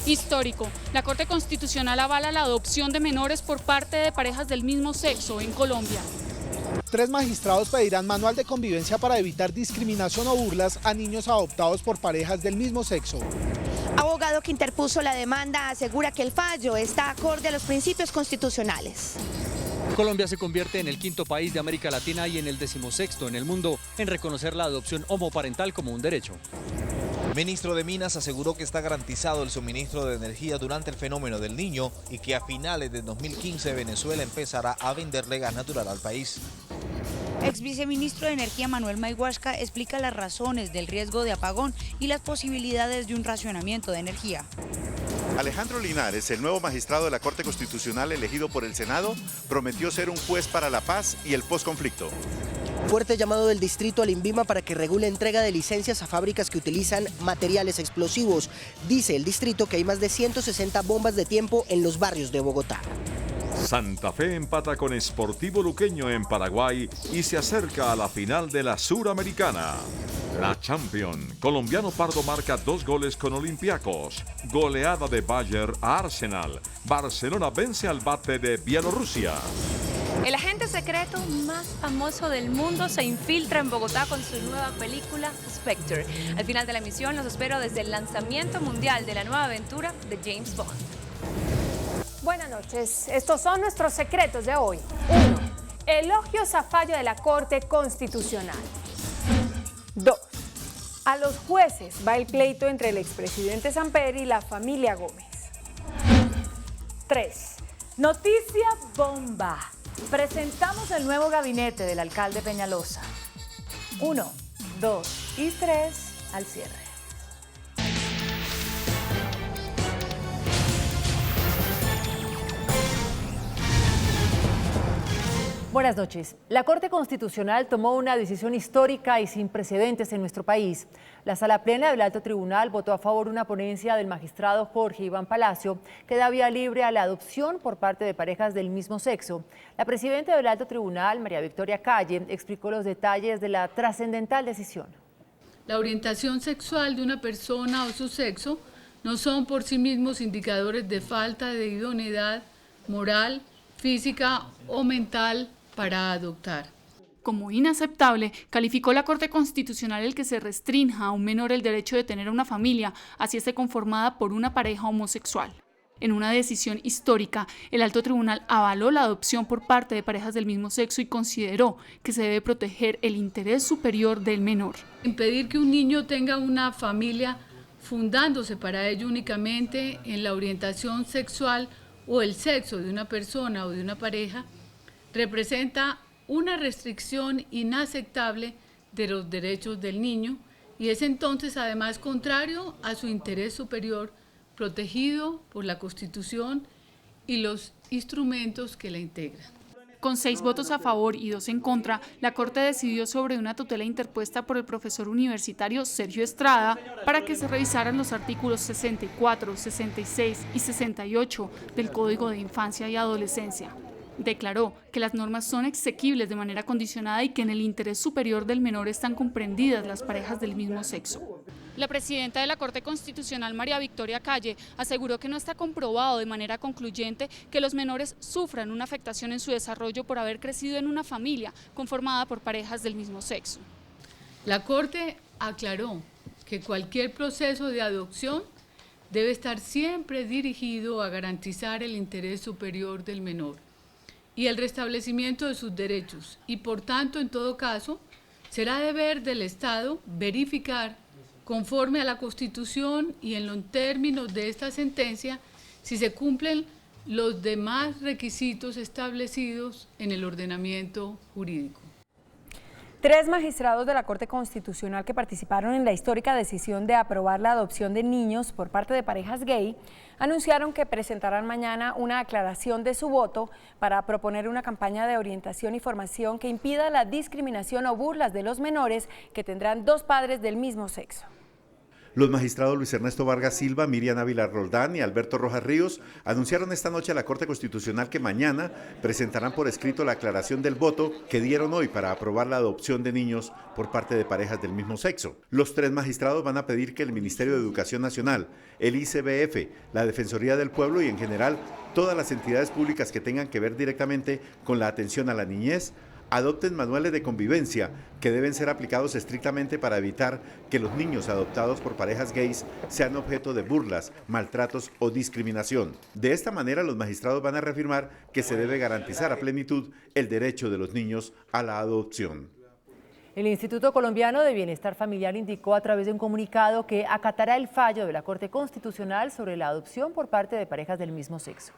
Histórico. La Corte Constitucional avala la adopción de menores por parte de parejas del mismo sexo en Colombia. 3 magistrados pedirán manual de convivencia para evitar discriminación o burlas a niños adoptados por parejas del mismo sexo. Abogado que interpuso la demanda asegura que el fallo está acorde a los principios constitucionales. Colombia se convierte en el 5º país de América Latina y en el 16º en el mundo en reconocer la adopción homoparental como un derecho. Ministro de Minas aseguró que está garantizado el suministro de energía durante el fenómeno del Niño y que a finales de 2015 Venezuela empezará a venderle gas natural al país. Ex viceministro de Energía Manuel Mayhuasca explica las razones del riesgo de apagón y las posibilidades de un racionamiento de energía. Alejandro Linares, el nuevo magistrado de la Corte Constitucional elegido por el Senado, prometió ser un juez para la paz y el posconflicto. Fuerte llamado del distrito al INVIMA para que regule entrega de licencias a fábricas que utilizan materiales explosivos. Dice el distrito que hay más de 160 bombas de tiempo en los barrios de Bogotá. Santa Fe empata con Sportivo Luqueño en Paraguay y se acerca a la final de la Suramericana. La Champions. Colombiano Pardo marca 2 goles con Olympiacos. Goleada de Bayern a Arsenal. Barcelona vence al Bate de Bielorrusia. El agente secreto más famoso del mundo se infiltra en Bogotá con su nueva película Spectre. Al final de la emisión los espero desde el lanzamiento mundial de la nueva aventura de James Bond. Buenas noches. Estos son nuestros secretos de hoy. 1. Elogios a fallo de la Corte Constitucional. 2. A los jueces va el pleito entre el expresidente Samper y la familia Gómez. 3. Noticia bomba. Presentamos el nuevo gabinete del alcalde Peñalosa. 1, 2 y 3 al cierre. Buenas noches. La Corte Constitucional tomó una decisión histórica y sin precedentes en nuestro país. La Sala Plena del Alto Tribunal votó a favor una ponencia del magistrado Jorge Iván Palacio que da vía libre a la adopción por parte de parejas del mismo sexo. La presidenta del Alto Tribunal, María Victoria Calle, explicó los detalles de la trascendental decisión. La orientación sexual de una persona o su sexo no son por sí mismos indicadores de falta de idoneidad moral, física o mental para adoptar. Como inaceptable, calificó la Corte Constitucional el que se restrinja a un menor el derecho de tener una familia, así esté conformada por una pareja homosexual. En una decisión histórica, el Alto Tribunal avaló la adopción por parte de parejas del mismo sexo y consideró que se debe proteger el interés superior del menor. Impedir que un niño tenga una familia fundándose para ello únicamente en la orientación sexual o el sexo de una persona o de una pareja representa una restricción inaceptable de los derechos del niño y es entonces además contrario a su interés superior protegido por la Constitución y los instrumentos que la integran. Con 6 votos a favor y 2 en contra, la Corte decidió sobre una tutela interpuesta por el profesor universitario Sergio Estrada para que se revisaran los artículos 64, 66 y 68 del Código de Infancia y Adolescencia. Declaró que las normas son exequibles de manera condicionada y que en el interés superior del menor están comprendidas las parejas del mismo sexo. La presidenta de la Corte Constitucional, María Victoria Calle, aseguró que no está comprobado de manera concluyente que los menores sufran una afectación en su desarrollo por haber crecido en una familia conformada por parejas del mismo sexo. La Corte aclaró que cualquier proceso de adopción debe estar siempre dirigido a garantizar el interés superior del menor y el restablecimiento de sus derechos y, por tanto, en todo caso, será deber del Estado verificar, conforme a la Constitución y en los términos de esta sentencia, si se cumplen los demás requisitos establecidos en el ordenamiento jurídico. 3 magistrados de la Corte Constitucional que participaron en la histórica decisión de aprobar la adopción de niños por parte de parejas gay anunciaron que presentarán mañana una aclaración de su voto para proponer una campaña de orientación y formación que impida la discriminación o burlas de los menores que tendrán 2 padres del mismo sexo. Los magistrados Luis Ernesto Vargas Silva, Miriam Ávila Roldán y Alberto Rojas Ríos anunciaron esta noche a la Corte Constitucional que mañana presentarán por escrito la aclaración del voto que dieron hoy para aprobar la adopción de niños por parte de parejas del mismo sexo. Los 3 magistrados van a pedir que el Ministerio de Educación Nacional, el ICBF, la Defensoría del Pueblo y en general todas las entidades públicas que tengan que ver directamente con la atención a la niñez adopten manuales de convivencia que deben ser aplicados estrictamente para evitar que los niños adoptados por parejas gays sean objeto de burlas, maltratos o discriminación. De esta manera, los magistrados van a reafirmar que se debe garantizar a plenitud el derecho de los niños a la adopción. El Instituto Colombiano de Bienestar Familiar indicó a través de un comunicado que acatará el fallo de la Corte Constitucional sobre la adopción por parte de parejas del mismo sexo.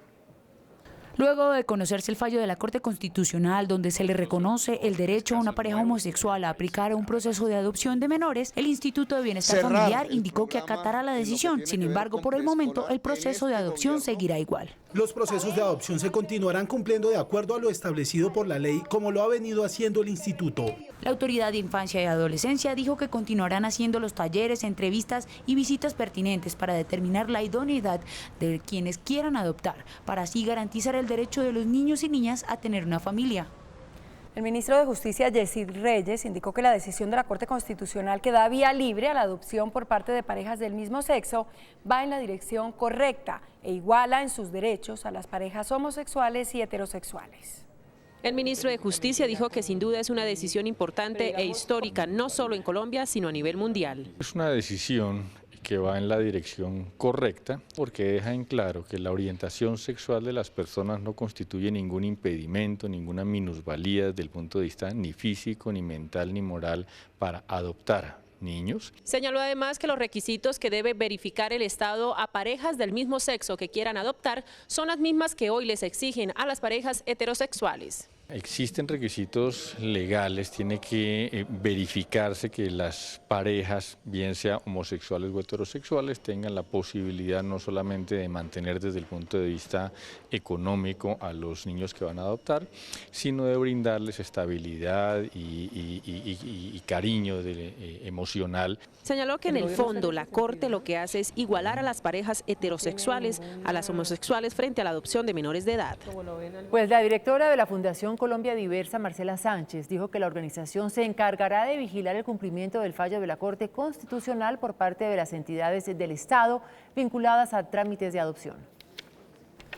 Luego de conocerse el fallo de la Corte Constitucional, donde se le reconoce el derecho a una pareja homosexual a aplicar un proceso de adopción de menores, el Instituto de Bienestar Familiar indicó que acatará la decisión. Sin embargo, por el momento, el proceso de adopción seguirá igual. Los procesos de adopción se continuarán cumpliendo de acuerdo a lo establecido por la ley, como lo ha venido haciendo el Instituto. La Autoridad de Infancia y Adolescencia dijo que continuarán haciendo los talleres, entrevistas y visitas pertinentes para determinar la idoneidad de quienes quieran adoptar, para así garantizar el derecho de los niños y niñas a tener una familia. El ministro de Justicia, Yesid Reyes, indicó que la decisión de la Corte Constitucional que da vía libre a la adopción por parte de parejas del mismo sexo va en la dirección correcta e iguala en sus derechos a las parejas homosexuales y heterosexuales. El ministro de Justicia dijo que sin duda es una decisión importante e histórica, no solo en Colombia, sino a nivel mundial. Es una decisión que va en la dirección correcta porque deja en claro que la orientación sexual de las personas no constituye ningún impedimento, ninguna minusvalía desde el punto de vista ni físico, ni mental, ni moral para adoptar niños. Señaló además que los requisitos que debe verificar el Estado a parejas del mismo sexo que quieran adoptar son las mismas que hoy les exigen a las parejas heterosexuales. Existen requisitos legales, tiene que verificarse que las parejas, bien sea homosexuales o heterosexuales, tengan la posibilidad no solamente de mantener desde el punto de vista económico a los niños que van a adoptar, sino de brindarles estabilidad y cariño emocional. Señaló que en el fondo la Corte lo que hace es igualar a las parejas heterosexuales a las homosexuales frente a la adopción de menores de edad. Pues la directora de la Fundación Colombia Diversa, Marcela Sánchez, dijo que la organización se encargará de vigilar el cumplimiento del fallo de la Corte Constitucional por parte de las entidades del Estado vinculadas a trámites de adopción.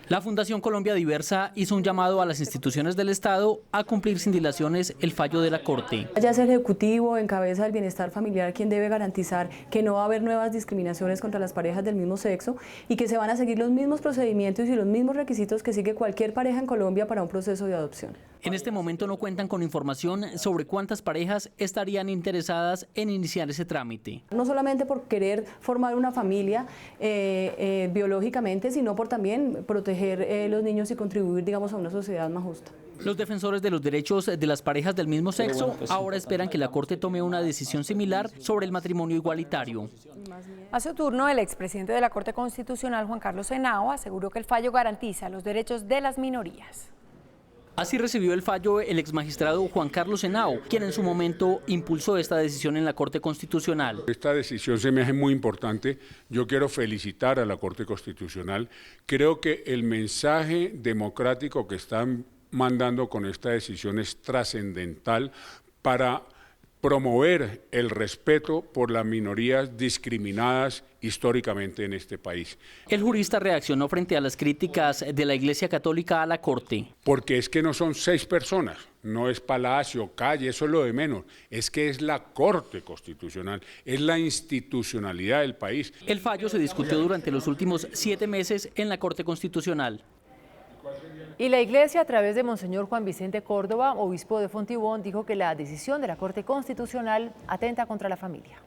La Fundación Colombia Diversa hizo un llamado a las instituciones del Estado a cumplir sin dilaciones el fallo de la Corte. Ya es el Ejecutivo, en cabeza del bienestar familiar, quien debe garantizar que no va a haber nuevas discriminaciones contra las parejas del mismo sexo y que se van a seguir los mismos procedimientos y los mismos requisitos que sigue cualquier pareja en Colombia para un proceso de adopción. En este momento no cuentan con información sobre cuántas parejas estarían interesadas en iniciar ese trámite. No solamente por querer formar una familia biológicamente, sino por también proteger los niños y contribuir, digamos, a una sociedad más justa. Los defensores de los derechos de las parejas del mismo sexo ahora esperan que la Corte tome una decisión similar sobre el matrimonio igualitario. A su turno, el expresidente de la Corte Constitucional, Juan Carlos Henao, aseguró que el fallo garantiza los derechos de las minorías. Así recibió el fallo el exmagistrado Juan Carlos Henao, quien en su momento impulsó esta decisión en la Corte Constitucional. Esta decisión se me hace muy importante. Yo quiero felicitar a la Corte Constitucional. Creo que el mensaje democrático que están mandando con esta decisión es trascendental para promover el respeto por las minorías discriminadas históricamente en este país. El jurista reaccionó frente a las críticas de la Iglesia Católica a la Corte. Porque es que no son 6 personas, no es palacio, calle, eso es lo de menos, es que es la Corte Constitucional, es la institucionalidad del país. El fallo se discutió durante los últimos 7 meses en la Corte Constitucional. Y la Iglesia, a través de Monseñor Juan Vicente Córdoba, obispo de Fontibón, dijo que la decisión de la Corte Constitucional atenta contra la familia.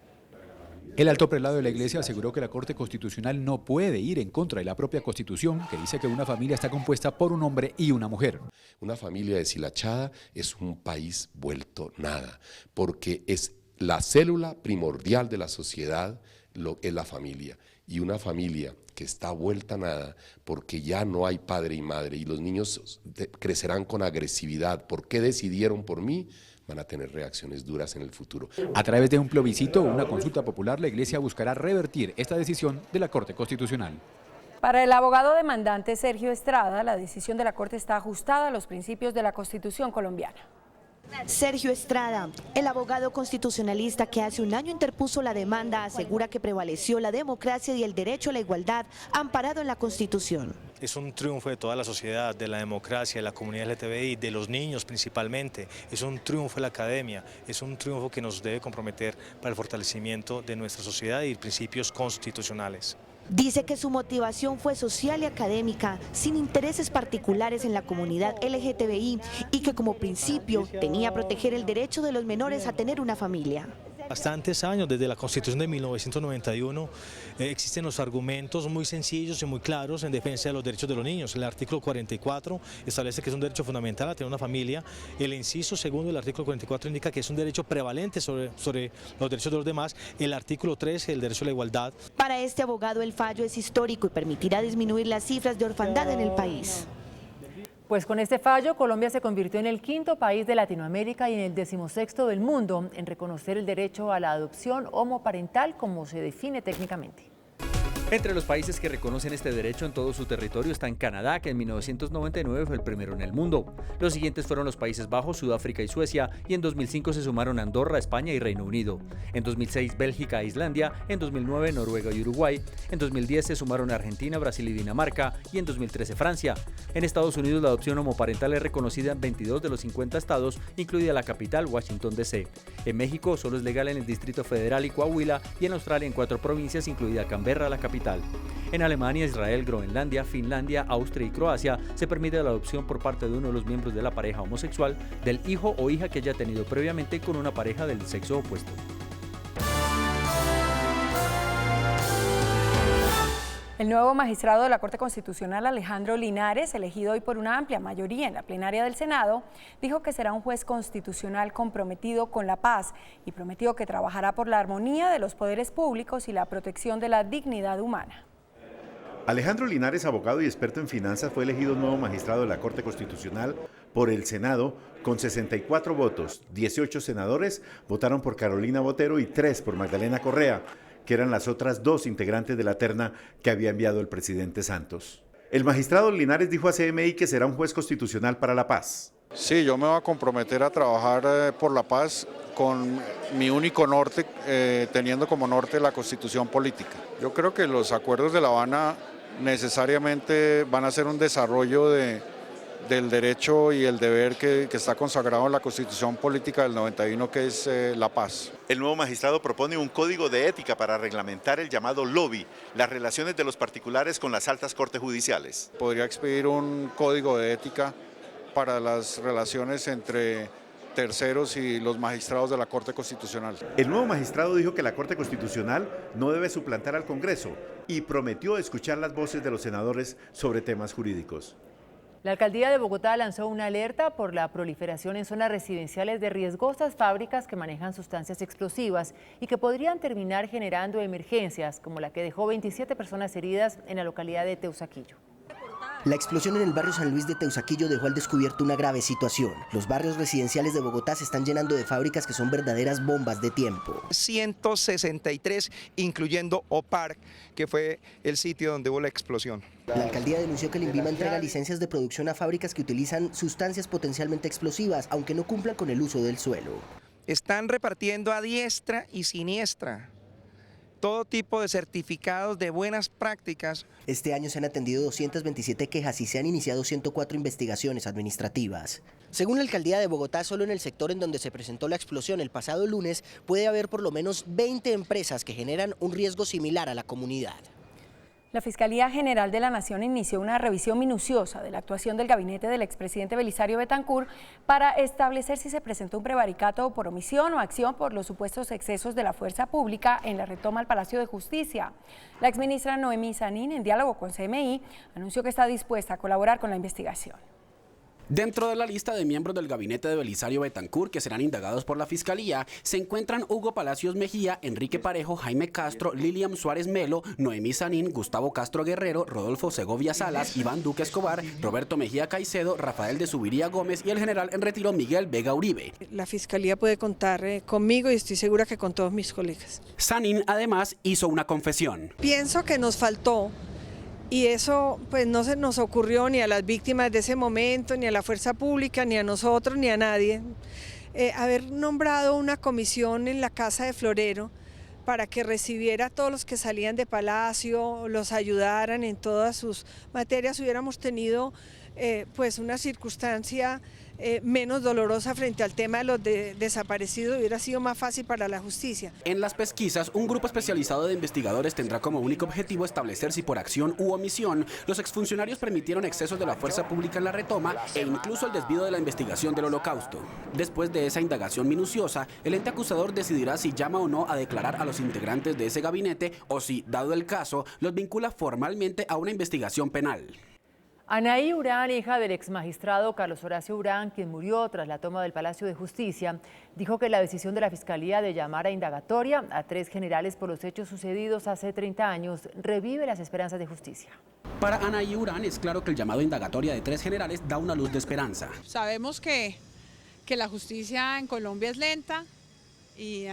El alto prelado de la Iglesia aseguró que la Corte Constitucional no puede ir en contra de la propia Constitución, que dice que una familia está compuesta por un hombre y una mujer. Una familia deshilachada es un país vuelto nada, porque es la célula primordial de la sociedad, es la familia. Y una familia que está vuelta a nada porque ya no hay padre y madre y los niños crecerán con agresividad. ¿Por qué decidieron por mí? van a tener reacciones duras en el futuro. A través de un plebiscito o una consulta popular, la Iglesia buscará revertir esta decisión de la Corte Constitucional. Para el abogado demandante Sergio Estrada, la decisión de la Corte está ajustada a los principios de la Constitución colombiana. Sergio Estrada, el abogado constitucionalista que hace un año interpuso la demanda, asegura que prevaleció la democracia y el derecho a la igualdad amparado en la Constitución. Es un triunfo de toda la sociedad, de la democracia, de la comunidad LGTBI, de los niños principalmente. Es un triunfo de la academia, es un triunfo que nos debe comprometer para el fortalecimiento de nuestra sociedad y principios constitucionales. Dice que su motivación fue social y académica, sin intereses particulares en la comunidad LGTBI y que como principio tenía proteger el derecho de los menores a tener una familia. Bastantes años, desde la Constitución de 1991, existen los argumentos muy sencillos y muy claros en defensa de los derechos de los niños. El artículo 44 establece que es un derecho fundamental a tener una familia. El inciso segundo del artículo 44 indica que es un derecho prevalente sobre los derechos de los demás. El artículo 13, el derecho a la igualdad. Para este abogado el fallo es histórico y permitirá disminuir las cifras de orfandad en el país. Pues con este fallo, Colombia se convirtió en el 5º país de Latinoamérica y en el 16º del mundo en reconocer el derecho a la adopción homoparental como se define técnicamente. Entre los países que reconocen este derecho en todo su territorio están Canadá, que en 1999 fue el primero en el mundo. Los siguientes fueron los Países Bajos, Sudáfrica y Suecia, y en 2005 se sumaron Andorra, España y Reino Unido. En 2006 Bélgica e Islandia, en 2009 Noruega y Uruguay, en 2010 se sumaron Argentina, Brasil y Dinamarca, y en 2013 Francia. En Estados Unidos la adopción homoparental es reconocida en 22 de los 50 estados, incluida la capital, Washington D.C. En México solo es legal en el Distrito Federal y Coahuila, y en Australia en 4 provincias, incluida Canberra, la capital. En Alemania, Israel, Groenlandia, Finlandia, Austria y Croacia se permite la adopción por parte de uno de los miembros de la pareja homosexual del hijo o hija que haya tenido previamente con una pareja del sexo opuesto. El nuevo magistrado de la Corte Constitucional, Alejandro Linares, elegido hoy por una amplia mayoría en la plenaria del Senado, dijo que será un juez constitucional comprometido con la paz y prometió que trabajará por la armonía de los poderes públicos y la protección de la dignidad humana. Alejandro Linares, abogado y experto en finanzas, fue elegido nuevo magistrado de la Corte Constitucional por el Senado con 64 votos. 18 senadores votaron por Carolina Botero y 3 por Magdalena Correa, que eran las otras 2 integrantes de la terna que había enviado el presidente Santos. El magistrado Linares dijo a CMI que será un juez constitucional para la paz. Sí, yo me voy a comprometer a trabajar por la paz con mi único norte, teniendo como norte la Constitución política. Yo creo que los acuerdos de La Habana necesariamente van a ser un desarrollo del derecho y el deber que está consagrado en la Constitución Política del 91, que es la paz. El nuevo magistrado propone un código de ética para reglamentar el llamado lobby, las relaciones de los particulares con las altas cortes judiciales. Podría expedir un código de ética para las relaciones entre terceros y los magistrados de la Corte Constitucional. El nuevo magistrado dijo que la Corte Constitucional no debe suplantar al Congreso y prometió escuchar las voces de los senadores sobre temas jurídicos. La Alcaldía de Bogotá lanzó una alerta por la proliferación en zonas residenciales de riesgosas fábricas que manejan sustancias explosivas y que podrían terminar generando emergencias, como la que dejó 27 personas heridas en la localidad de Teusaquillo. La explosión en el barrio San Luis de Teusaquillo dejó al descubierto una grave situación. Los barrios residenciales de Bogotá se están llenando de fábricas que son verdaderas bombas de tiempo. 163, incluyendo OPAR, que fue el sitio donde hubo la explosión. La alcaldía denunció que el INVIMA entrega licencias de producción a fábricas que utilizan sustancias potencialmente explosivas, aunque no cumplan con el uso del suelo. Están repartiendo a diestra y siniestra todo tipo de certificados de buenas prácticas. Este año se han atendido 227 quejas y se han iniciado 104 investigaciones administrativas. Según la Alcaldía de Bogotá, solo en el sector en donde se presentó la explosión el pasado lunes puede haber por lo menos 20 empresas que generan un riesgo similar a la comunidad. La Fiscalía General de la Nación inició una revisión minuciosa de la actuación del gabinete del expresidente Belisario Betancur para establecer si se presentó un prevaricato por omisión o acción por los supuestos excesos de la fuerza pública en la retoma al Palacio de Justicia. La exministra Noemí Sanín, en diálogo con CMI, anunció que está dispuesta a colaborar con la investigación. Dentro de la lista de miembros del gabinete de Belisario Betancur que serán indagados por la Fiscalía se encuentran Hugo Palacios Mejía, Enrique Parejo, Jaime Castro, Lilian Suárez Melo, Noemí Sanín, Gustavo Castro Guerrero, Rodolfo Segovia Salas, Iván Duque Escobar, Roberto Mejía Caicedo, Rafael de Subiría Gómez y el general en retiro Miguel Vega Uribe. La Fiscalía puede contar conmigo y estoy segura que con todos mis colegas. Sanín además hizo una confesión. Pienso que nos faltó. Y eso pues no se nos ocurrió ni a las víctimas de ese momento, ni a la fuerza pública, ni a nosotros, ni a nadie. Haber nombrado una comisión en la Casa de Florero para que recibiera a todos los que salían de Palacio, los ayudaran en todas sus materias, hubiéramos tenido pues una circunstancia menos dolorosa frente al tema de los desaparecidos, hubiera sido más fácil para la justicia. En las pesquisas, un grupo especializado de investigadores tendrá como único objetivo establecer si por acción u omisión los exfuncionarios permitieron excesos de la fuerza pública en la retoma e incluso el desvío de la investigación del Holocausto. Después de esa indagación minuciosa, el ente acusador decidirá si llama o no a declarar a los integrantes de ese gabinete o si, dado el caso, los vincula formalmente a una investigación penal. Anaí Urán, hija del exmagistrado Carlos Horacio Urán, quien murió tras la toma del Palacio de Justicia, dijo que la decisión de la Fiscalía de llamar a indagatoria a 3 generales por los hechos sucedidos hace 30 años revive las esperanzas de justicia. Para Anaí Urán es claro que el llamado a indagatoria de 3 generales da una luz de esperanza. Sabemos que la justicia en Colombia es lenta y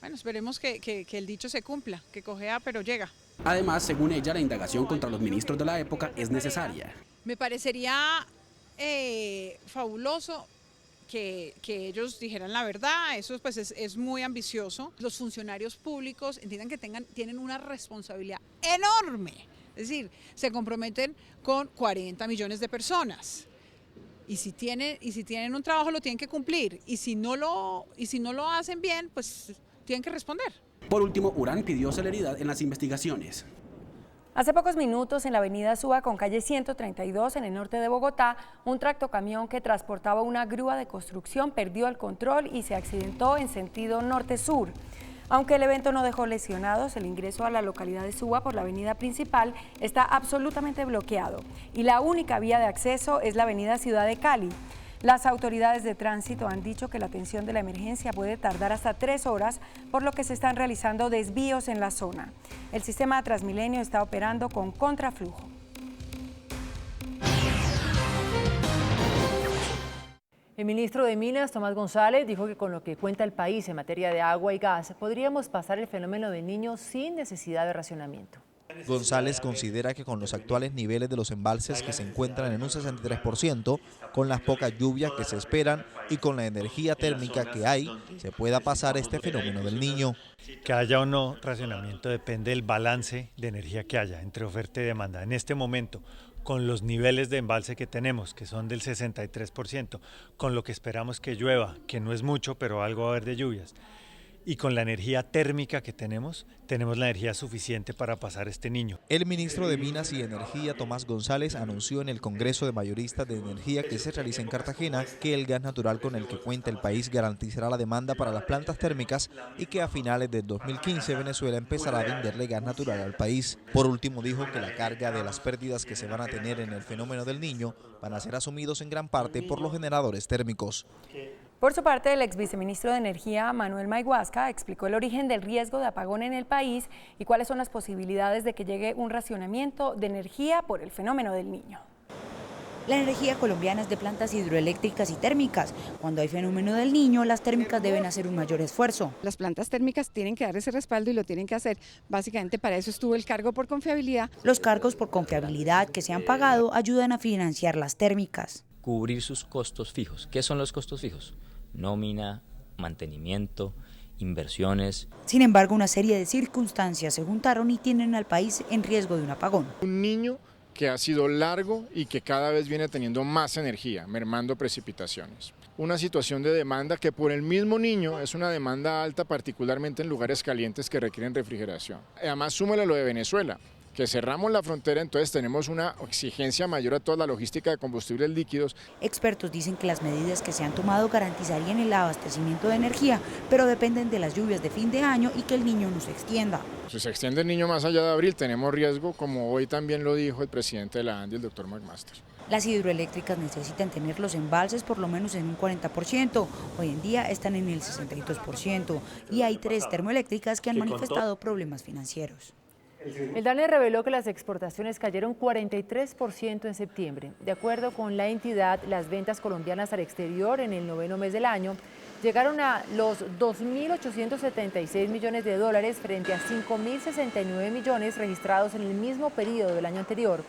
bueno, esperemos que el dicho se cumpla, que cojea pero llega. Además, según ella, la indagación contra los ministros de la época es necesaria. Me parecería fabuloso que ellos dijeran la verdad, eso pues es muy ambicioso. Los funcionarios públicos entiendan que tienen una responsabilidad enorme, es decir, se comprometen con 40 millones de personas. Y si tienen un trabajo lo tienen que cumplir, y si no lo hacen bien, pues tienen que responder. Por último, Urán pidió celeridad en las investigaciones. Hace pocos minutos, en la avenida Suba con calle 132, en el norte de Bogotá, un tractocamión que transportaba una grúa de construcción perdió el control y se accidentó en sentido norte-sur. Aunque el evento no dejó lesionados, el ingreso a la localidad de Suba por la avenida principal está absolutamente bloqueado y la única vía de acceso es la avenida Ciudad de Cali. Las autoridades de tránsito han dicho que la atención de la emergencia puede tardar hasta 3 horas, por lo que se están realizando desvíos en la zona. El sistema Transmilenio está operando con contraflujo. El ministro de Minas, Tomás González, dijo que con lo que cuenta el país en materia de agua y gas, podríamos pasar el fenómeno del Niño sin necesidad de racionamiento. González considera que con los actuales niveles de los embalses que se encuentran en un 63%, con las pocas lluvias que se esperan y con la energía térmica que hay, se pueda pasar este fenómeno del Niño. Que haya o no racionamiento depende del balance de energía que haya entre oferta y demanda. En este momento, con los niveles de embalse que tenemos, que son del 63%, con lo que esperamos que llueva, que no es mucho, pero algo va a haber de lluvias, y con la energía térmica que tenemos la energía suficiente para pasar este Niño. El ministro de Minas y Energía, Tomás González, anunció en el Congreso de Mayoristas de Energía que se realiza en Cartagena que el gas natural con el que cuenta el país garantizará la demanda para las plantas térmicas y que a finales del 2015 Venezuela empezará a venderle gas natural al país. Por último, dijo que la carga de las pérdidas que se van a tener en el fenómeno del Niño van a ser asumidos en gran parte por los generadores térmicos. Por su parte, el ex viceministro de Energía, Manuel Mayhuasca, explicó el origen del riesgo de apagón en el país y cuáles son las posibilidades de que llegue un racionamiento de energía por el fenómeno del Niño. La energía colombiana es de plantas hidroeléctricas y térmicas. Cuando hay fenómeno del Niño, las térmicas deben hacer un mayor esfuerzo. Las plantas térmicas tienen que dar ese respaldo y lo tienen que hacer. Básicamente para eso estuvo el cargo por confiabilidad. Los cargos por confiabilidad que se han pagado ayudan a financiar las térmicas. Cubrir sus costos fijos. ¿Qué son los costos fijos? Nómina, mantenimiento, inversiones. Sin embargo, una serie de circunstancias se juntaron y tienen al país en riesgo de un apagón. Un Niño que ha sido largo y que cada vez viene teniendo más energía, mermando precipitaciones. Una situación de demanda que por el mismo Niño es una demanda alta, particularmente en lugares calientes que requieren refrigeración. Además, súmale lo de Venezuela, que cerramos la frontera, entonces tenemos una exigencia mayor a toda la logística de combustibles líquidos. Expertos dicen que las medidas que se han tomado garantizarían el abastecimiento de energía, pero dependen de las lluvias de fin de año y que el Niño no se extienda. Si se extiende el Niño más allá de abril, tenemos riesgo, como hoy también lo dijo el presidente de la ANDI, el doctor McMaster. Las hidroeléctricas necesitan tener los embalses por lo menos en un 40%, hoy en día están en el 62%, y hay 3 termoeléctricas que han manifestado problemas financieros. El DANE reveló que las exportaciones cayeron 43% en septiembre. De acuerdo con la entidad, las ventas colombianas al exterior en el 9º mes del año llegaron a los 2.876 millones de dólares frente a 5.069 millones registrados en el mismo periodo del año anterior.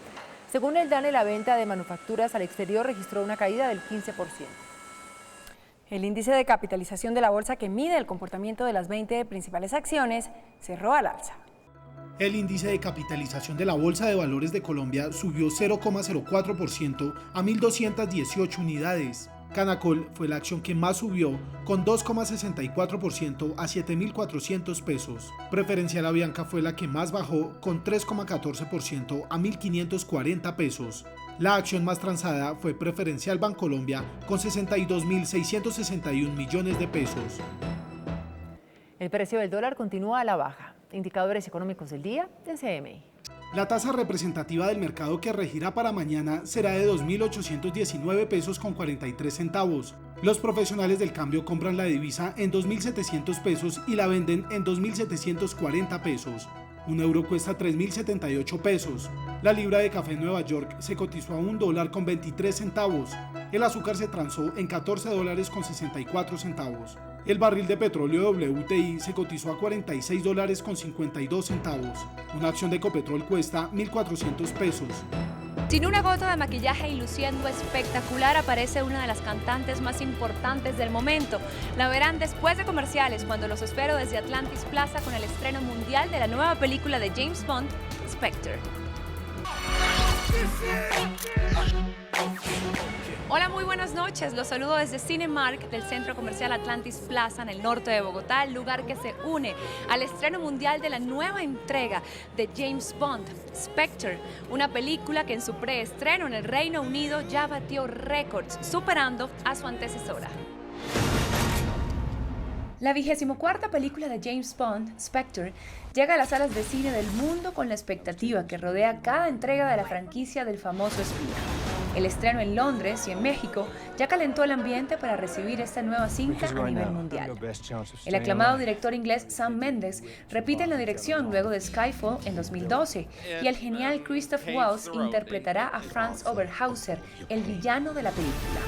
Según el DANE, la venta de manufacturas al exterior registró una caída del 15%. El índice de capitalización de la bolsa, que mide el comportamiento de las 20 principales acciones, cerró al alza. El índice de capitalización de la Bolsa de Valores de Colombia subió 0,04% a 1.218 unidades. Canacol fue la acción que más subió, con 2,64% a 7.400 pesos. Preferencial Avianca fue la que más bajó, con 3,14% a 1.540 pesos. La acción más transada fue Preferencial Bancolombia, con 62.661 millones de pesos. El precio del dólar continúa a la baja. Indicadores económicos del día en CMI. La tasa representativa del mercado que regirá para mañana será de 2.819 pesos con 43 centavos. Los profesionales del cambio compran la divisa en 2.700 pesos y la venden en 2.740 pesos. Un euro cuesta 3.078 pesos. La libra de café en Nueva York se cotizó a $1 con 23 centavos. El azúcar se transó en $14 con 64 centavos. El barril de petróleo WTI se cotizó a $46 con 52 centavos. Una acción de Ecopetrol cuesta 1.400 pesos. Sin una gota de maquillaje y luciendo espectacular, aparece una de las cantantes más importantes del momento. La verán después de comerciales, cuando los espero desde Atlantis Plaza con el estreno mundial de la nueva película de James Bond, Spectre. Hola, muy buenas noches. Los saludo desde Cinemark del Centro Comercial Atlantis Plaza en el norte de Bogotá, el lugar que se une al estreno mundial de la nueva entrega de James Bond, Spectre, una película que en su preestreno en el Reino Unido ya batió récords, superando a su antecesora. La 24ª película de James Bond, Spectre, llega a las salas de cine del mundo con la expectativa que rodea cada entrega de la franquicia del famoso espía. El estreno en Londres y en México ya calentó el ambiente para recibir esta nueva cinta a nivel mundial. El aclamado director inglés Sam Mendes repite en la dirección luego de Skyfall en 2012, y el genial Christoph Waltz interpretará a Franz Oberhauser, el villano de la película.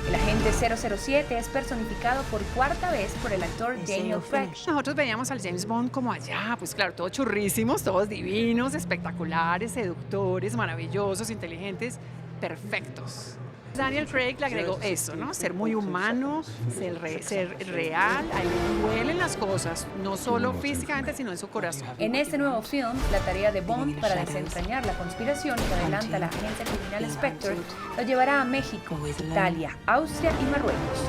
El agente 007 es personificado por 4ª vez por el actor Daniel Craig. Nosotros veíamos al James Bond como allá, pues claro, todos churrísimos, todos divinos, espectaculares, seductores, maravillosos, inteligentes, perfectos. Daniel Craig le agregó eso, ¿no? Ser muy humano, ser real, a él le duelen las cosas, no solo físicamente, sino en su corazón. En este nuevo film, la tarea de Bond para desentrañar la conspiración que adelanta la agencia criminal Spectre lo llevará a México, Italia, Austria y Marruecos.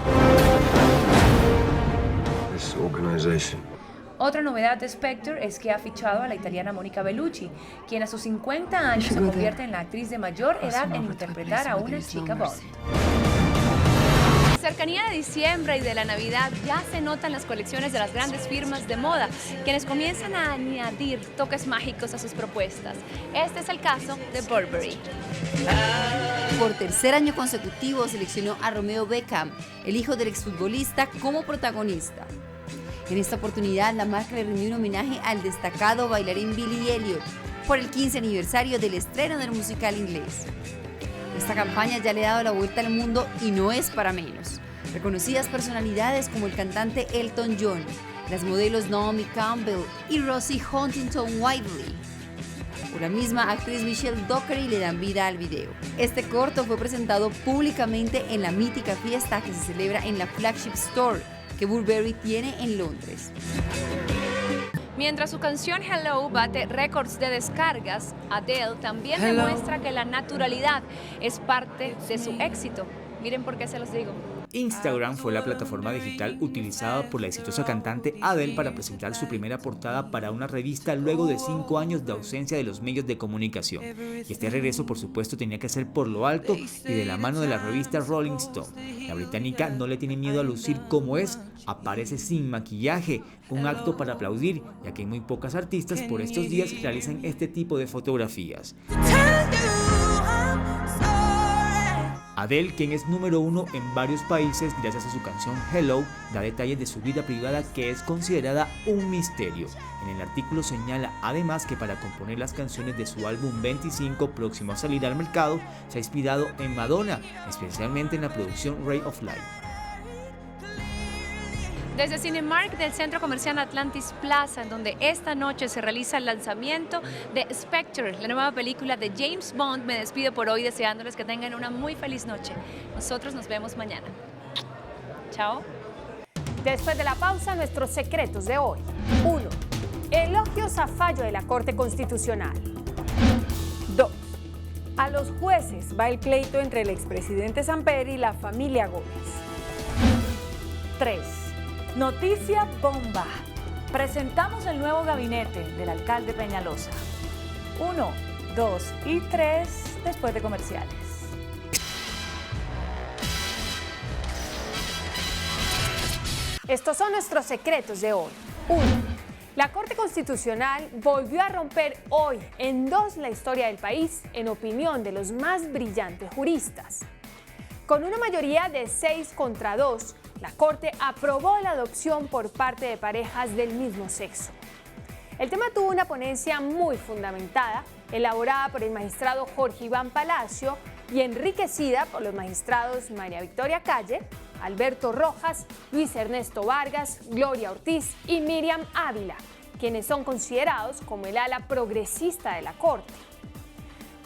Otra novedad de Spectre es que ha fichado a la italiana Monica Bellucci, quien a sus 50 años se convierte en la actriz de mayor edad en interpretar a una chica Bond. La cercanía de diciembre y de la Navidad ya se nota en las colecciones de las grandes firmas de moda, quienes comienzan a añadir toques mágicos a sus propuestas. Este es el caso de Burberry. Por tercer año consecutivo seleccionó a Romeo Beckham, el hijo del exfutbolista, como protagonista. En esta oportunidad, la marca le rindió un homenaje al destacado bailarín Billy Elliot por el 15 aniversario del estreno del musical inglés. Esta campaña ya le ha dado la vuelta al mundo y no es para menos. Reconocidas personalidades como el cantante Elton John, las modelos Naomi Campbell y Rosie Huntington-Whiteley, o la misma actriz Michelle Dockery le dan vida al video. Este corto fue presentado públicamente en la mítica fiesta que se celebra en la Flagship Store que Burberry tiene en Londres. Mientras su canción Hello bate récords de descargas, Adele también demuestra que la naturalidad es parte de su éxito. Miren por qué se los digo. Instagram fue la plataforma digital utilizada por la exitosa cantante Adele para presentar su primera portada para una revista luego de 5 años de ausencia de los medios de comunicación. Y este regreso, por supuesto, tenía que ser por lo alto y de la mano de la revista Rolling Stone. La británica no le tiene miedo a lucir como es, aparece sin maquillaje, un acto para aplaudir, ya que muy pocas artistas por estos días realizan este tipo de fotografías. Adele, quien es número 1 en varios países gracias a su canción Hello, da detalles de su vida privada que es considerada un misterio. En el artículo señala además que para componer las canciones de su álbum 25 próximo a salir al mercado, se ha inspirado en Madonna, especialmente en la producción Ray of Light. Desde Cinemark del Centro Comercial Atlantis Plaza, en donde esta noche se realiza el lanzamiento de Spectre, la nueva película de James Bond, me despido por hoy deseándoles que tengan una muy feliz noche. Nosotros nos vemos mañana. Chao. Después de la pausa, nuestros secretos de hoy. 1. Elogios a fallo de la Corte Constitucional. 2. A los jueces va el pleito entre el expresidente Samper y la familia Gómez. 3. Noticia bomba. Presentamos el nuevo gabinete del alcalde Peñalosa. 1, 2 y 3 después de comerciales. Estos son nuestros secretos de hoy. 1. La Corte Constitucional volvió a romper hoy en 2 la historia del país, en opinión de los más brillantes juristas. Con una mayoría de 6 contra 2, la Corte aprobó la adopción por parte de parejas del mismo sexo. El tema tuvo una ponencia muy fundamentada, elaborada por el magistrado Jorge Iván Palacio y enriquecida por los magistrados María Victoria Calle, Alberto Rojas, Luis Ernesto Vargas, Gloria Ortiz y Miriam Ávila, quienes son considerados como el ala progresista de la Corte.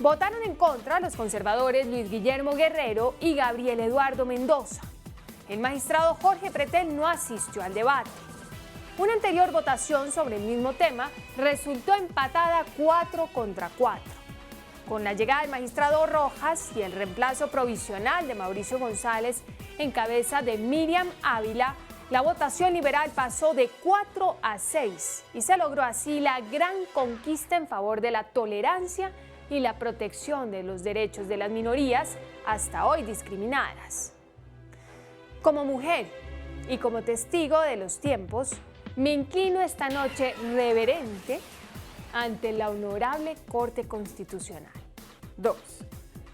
Votaron en contra los conservadores Luis Guillermo Guerrero y Gabriel Eduardo Mendoza. El magistrado Jorge Pretel no asistió al debate. Una anterior votación sobre el mismo tema resultó empatada 4 contra 4. Con la llegada del magistrado Rojas y el reemplazo provisional de Mauricio González en cabeza de Miriam Ávila, la votación liberal pasó de 4 a 6 y se logró así la gran conquista en favor de la tolerancia y la protección de los derechos de las minorías hasta hoy discriminadas. Como mujer y como testigo de los tiempos, me inclino esta noche reverente ante la honorable Corte Constitucional. 2.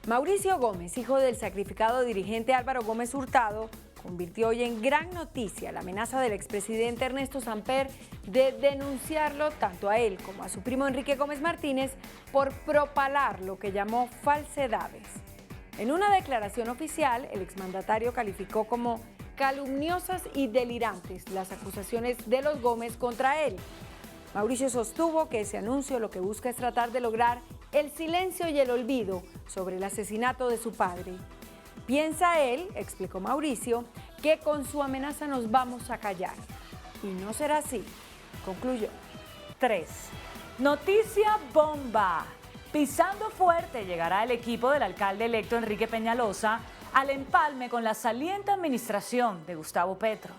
Mauricio Gómez, hijo del sacrificado dirigente Álvaro Gómez Hurtado, convirtió hoy en gran noticia la amenaza del expresidente Ernesto Samper de denunciarlo tanto a él como a su primo Enrique Gómez Martínez por propalar lo que llamó falsedades. En una declaración oficial, el exmandatario calificó como calumniosas y delirantes las acusaciones de los Gómez contra él. Mauricio sostuvo que ese anuncio lo que busca es tratar de lograr el silencio y el olvido sobre el asesinato de su padre. Piensa él, explicó Mauricio, que con su amenaza nos vamos a callar. Y no será así, concluyó. 3. Noticia bomba. Pisando fuerte llegará el equipo del alcalde electo Enrique Peñalosa al empalme con la saliente administración de Gustavo Petro.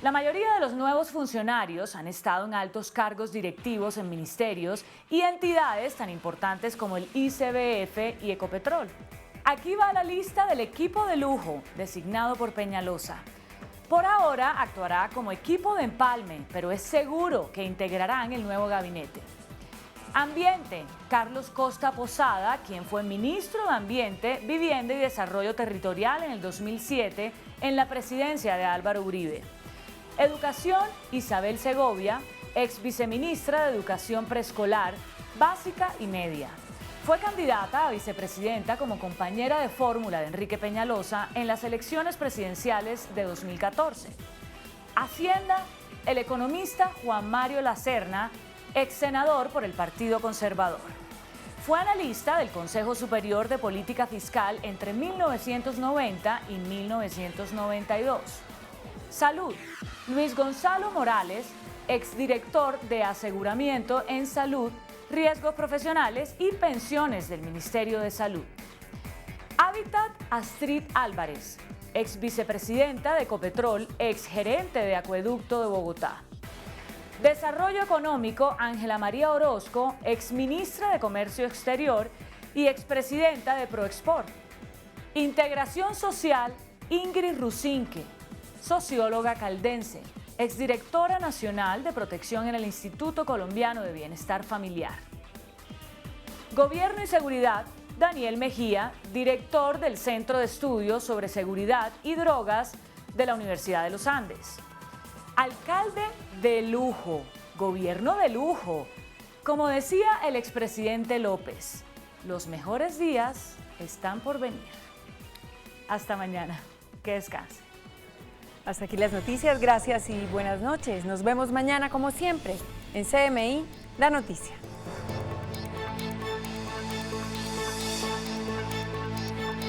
La mayoría de los nuevos funcionarios han estado en altos cargos directivos en ministerios y entidades tan importantes como el ICBF y Ecopetrol. Aquí va la lista del equipo de lujo designado por Peñalosa. Por ahora actuará como equipo de empalme, pero es seguro que integrarán el nuevo gabinete. Ambiente, Carlos Costa Posada, quien fue ministro de Ambiente, Vivienda y Desarrollo Territorial en el 2007 en la presidencia de Álvaro Uribe. Educación, Isabel Segovia, ex viceministra de Educación Preescolar, Básica y Media. Fue candidata a vicepresidenta como compañera de fórmula de Enrique Peñalosa en las elecciones presidenciales de 2014. Hacienda, el economista Juan Mario Lacerna, ex senador por el Partido Conservador. Fue analista del Consejo Superior de Política Fiscal entre 1990 y 1992. Salud, Luis Gonzalo Morales, exdirector de Aseguramiento en Salud, Riesgos Profesionales y Pensiones del Ministerio de Salud. Hábitat, Astrid Álvarez, ex vicepresidenta de Ecopetrol, ex gerente de Acueducto de Bogotá. Desarrollo Económico, Ángela María Orozco, ex ministra de Comercio Exterior y expresidenta de Proexport. Integración Social, Ingrid Rusinque, socióloga caldense, exdirectora nacional de protección en el Instituto Colombiano de Bienestar Familiar. Gobierno y Seguridad, Daniel Mejía, director del Centro de Estudios sobre Seguridad y Drogas de la Universidad de los Andes. Alcalde de lujo, gobierno de lujo. Como decía el expresidente López, los mejores días están por venir. Hasta mañana. Que descanse. Hasta aquí las noticias. Gracias y buenas noches. Nos vemos mañana como siempre en CMI, La Noticia.